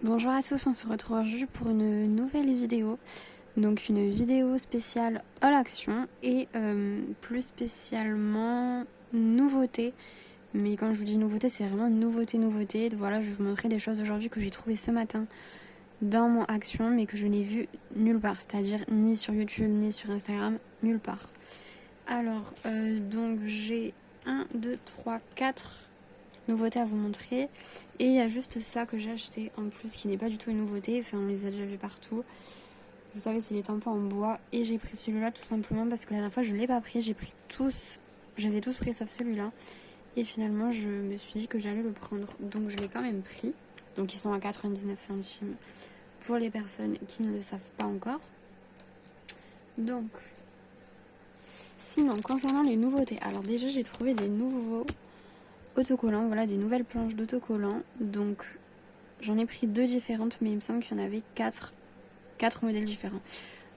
Bonjour à tous, on se retrouve aujourd'hui pour une nouvelle vidéo. Donc une vidéo spéciale All Action et plus spécialement nouveauté. Mais quand je vous dis nouveauté, c'est vraiment nouveauté. Voilà, je vais vous montrer des choses aujourd'hui que j'ai trouvées ce matin dans mon Action, mais que je n'ai vu nulle part. C'est-à-dire ni sur YouTube, ni sur Instagram, nulle part. Alors, donc j'ai 1, 2, 3, 4 nouveautés à vous montrer. Et il y a juste ça que j'ai acheté en plus, qui n'est pas du tout une nouveauté. Enfin, on les a déjà vus partout. Vous savez, c'est les tampons en bois. Et j'ai pris celui-là tout simplement parce que la dernière fois, je ne l'ai pas pris. J'ai pris tous. Je les ai tous pris sauf celui-là. Et finalement, je me suis dit que j'allais le prendre. Donc, je l'ai quand même pris. Donc, ils sont à 99 centimes pour les personnes qui ne le savent pas encore. Donc, sinon, concernant les nouveautés. Alors, déjà, j'ai trouvé des nouveaux autocollants. Voilà, des nouvelles planches d'autocollants. Donc, j'en ai pris 2 différentes, mais il me semble qu'il y en avait 4 modèles différents.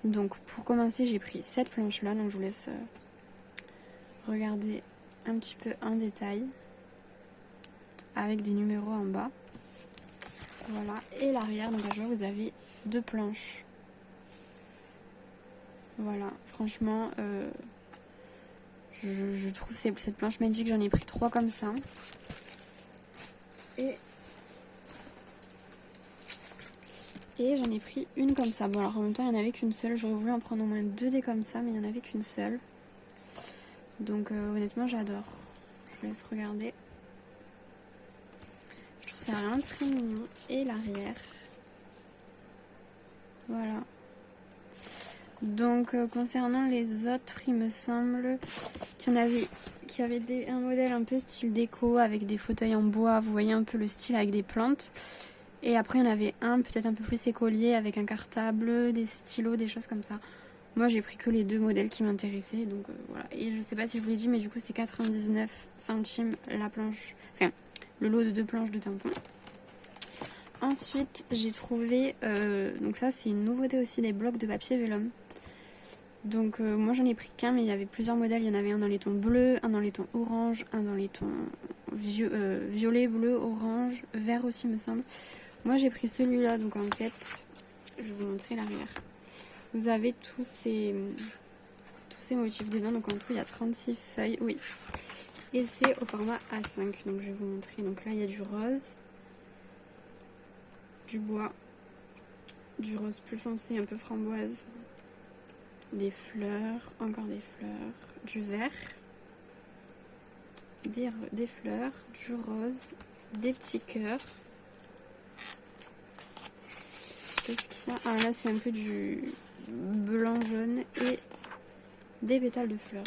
Donc, pour commencer, j'ai pris cette planche-là. Donc, je vous laisse regarder un petit peu en détail avec des numéros en bas. Voilà, et l'arrière, donc à chaque fois vous avez 2 planches. Voilà, franchement, je trouve cette planche magnifique. J'en ai pris 3 comme ça. Et j'en ai pris une comme ça. Bon, alors en même temps, il n'y en avait qu'une seule. J'aurais voulu en prendre au moins 2 des comme ça, mais il n'y en avait qu'une seule. Donc honnêtement, j'adore. Je vous laisse regarder. Je trouve ça vraiment très mignon. Et l'arrière. Voilà. Donc concernant les autres, il me semble qu'il y avait un modèle un peu style déco avec des fauteuils en bois. Vous voyez un peu le style avec des plantes. Et après, il y en avait un peut-être un peu plus écolier avec un cartable, des stylos, des choses comme ça. Moi, j'ai pris que les 2 modèles qui m'intéressaient. Donc voilà. Et je sais pas si je vous l'ai dit, mais du coup, c'est 99 centimes la planche. Enfin, le lot de 2 planches de tampons. Ensuite, j'ai trouvé, donc ça c'est une nouveauté aussi, des blocs de papier vélum. Donc moi j'en ai pris qu'un, mais il y avait plusieurs modèles. Il y en avait un dans les tons bleus, un dans les tons orange, un dans les tons violet, bleu, orange, vert aussi me semble. Moi j'ai pris celui-là, donc en fait, je vais vous montrer l'arrière. Vous avez tous ces motifs dedans, donc en tout il y a 36 feuilles, oui. Et c'est au format A5, donc je vais vous montrer. Donc là il y a du rose, du bois, du rose plus foncé, un peu framboise, des fleurs, encore des fleurs, du vert, des fleurs, du rose, des petits cœurs. Qu'est-ce qu'il y a? Ah là c'est un peu du blanc jaune et des pétales de fleurs.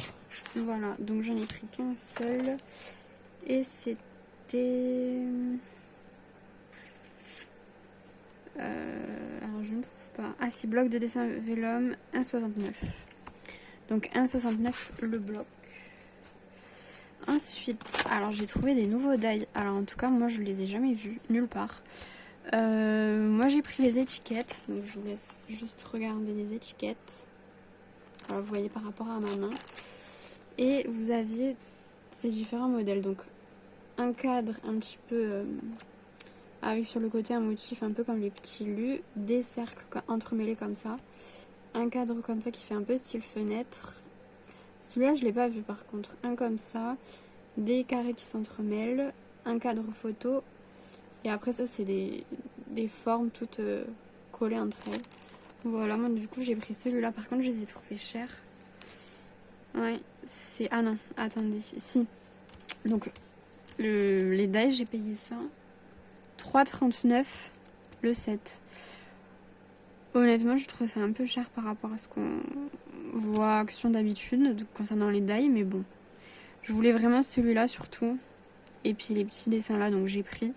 Voilà, donc j'en ai pris qu'un seul et c'était... alors je ne trouve pas. Ah si, bloc de dessin vélum 1,69. Donc 1,69 le bloc. Ensuite, alors j'ai trouvé des nouveaux die. Alors en tout cas, moi je les ai jamais vus, nulle part. Moi j'ai pris les étiquettes. Donc je vous laisse juste regarder les étiquettes. Alors vous voyez par rapport à ma main. Et vous aviez ces différents modèles. Donc un cadre un petit peu... avec sur le côté un motif un peu comme les petits lus, des cercles entremêlés comme ça, un cadre comme ça qui fait un peu style fenêtre. Celui-là je l'ai pas vu par contre. Un comme ça, des carrés qui s'entremêlent, un cadre photo, et après ça c'est des formes toutes collées entre elles. Voilà, moi du coup j'ai pris celui-là. Par contre je les ai trouvés chers. Ouais, c'est... Ah non, attendez, si. Donc les dies j'ai payé ça 3,39 le 7. Honnêtement, je trouve ça un peu cher par rapport à ce qu'on voit Action d'habitude concernant les die, mais bon. Je voulais vraiment celui-là surtout. Et puis les petits dessins là, donc j'ai pris.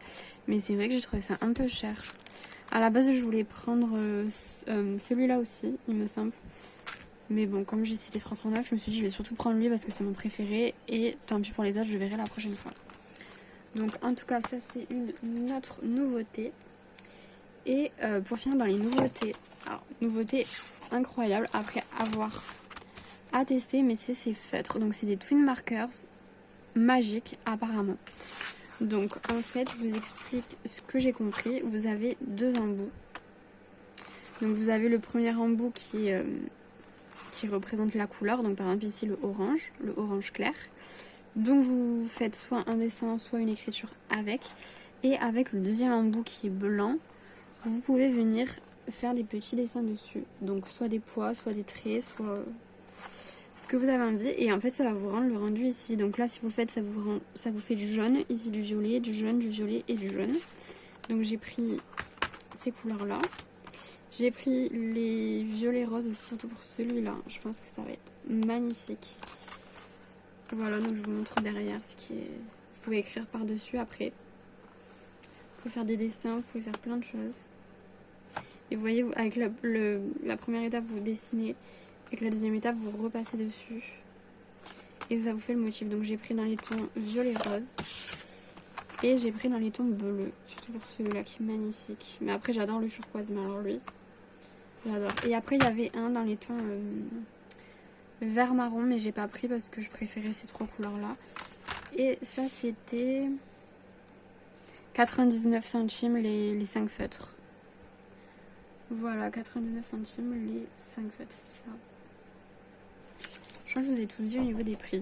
Mais c'est vrai que j'ai trouvé ça un peu cher. À la base, je voulais prendre celui-là aussi, il me semble. Mais bon, comme j'ai cité 3,39, je me suis dit je vais surtout prendre lui parce que c'est mon préféré. Et tant pis pour les autres, je verrai la prochaine fois. Donc en tout cas ça c'est une autre nouveauté. Et pour finir dans les nouveautés, alors nouveauté incroyable après avoir à tester, mais c'est ces feutres. Donc c'est des twin markers magiques apparemment. Donc en fait, je vous explique ce que j'ai compris. Vous avez 2 embouts. Donc vous avez le premier embout qui représente la couleur. Donc par exemple ici le orange clair. Donc vous faites soit un dessin, soit une écriture avec. Et avec le deuxième embout qui est blanc, vous pouvez venir faire des petits dessins dessus. Donc soit des pois, soit des traits, soit ce que vous avez envie. Et en fait ça va vous rendre le rendu ici. Donc là si vous le faites, ça vous fait du jaune, ici du violet, du jaune, du violet et du jaune. Donc j'ai pris ces couleurs là. J'ai pris les violets roses aussi, surtout pour celui-là. Je pense que ça va être magnifique. Voilà, donc je vous montre derrière ce qui est... Vous pouvez écrire par-dessus après. Vous pouvez faire des dessins, vous pouvez faire plein de choses. Et vous voyez, avec la première étape, vous dessinez. Avec la deuxième étape, vous repassez dessus. Et ça vous fait le motif. Donc j'ai pris dans les tons violet rose. Et j'ai pris dans les tons bleus. Surtout pour celui-là qui est magnifique. Mais après, j'adore le turquoise. Mais alors lui, j'adore. Et après, il y avait un dans les tons vert marron. Mais j'ai pas pris parce que je préférais ces 3 couleurs-là. Et ça, c'était 99 centimes les 5 feutres. Voilà, 99 centimes les 5 feutres, c'est ça. Je crois que je vous ai tout dit au niveau des prix.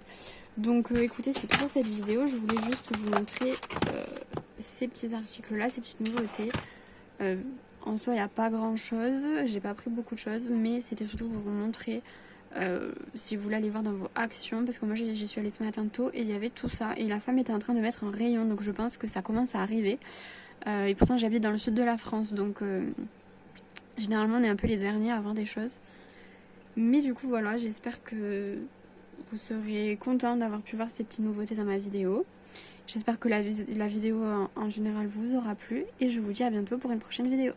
Donc écoutez, c'est tout pour cette vidéo. Je voulais juste vous montrer ces petits articles-là, ces petites nouveautés. En soi, il n'y a pas grand-chose. J'ai pas pris beaucoup de choses, mais c'était surtout pour vous montrer si vous voulez aller voir dans vos actions. Parce que moi, j'y suis allée ce matin tôt et il y avait tout ça. Et la femme était en train de mettre un rayon, donc je pense que ça commence à arriver. Et pourtant, j'habite dans le sud de la France, donc... généralement, on est un peu les derniers à avoir des choses. Mais du coup, voilà, j'espère que vous serez contents d'avoir pu voir ces petites nouveautés dans ma vidéo. J'espère que la vidéo en général vous aura plu. Et je vous dis à bientôt pour une prochaine vidéo.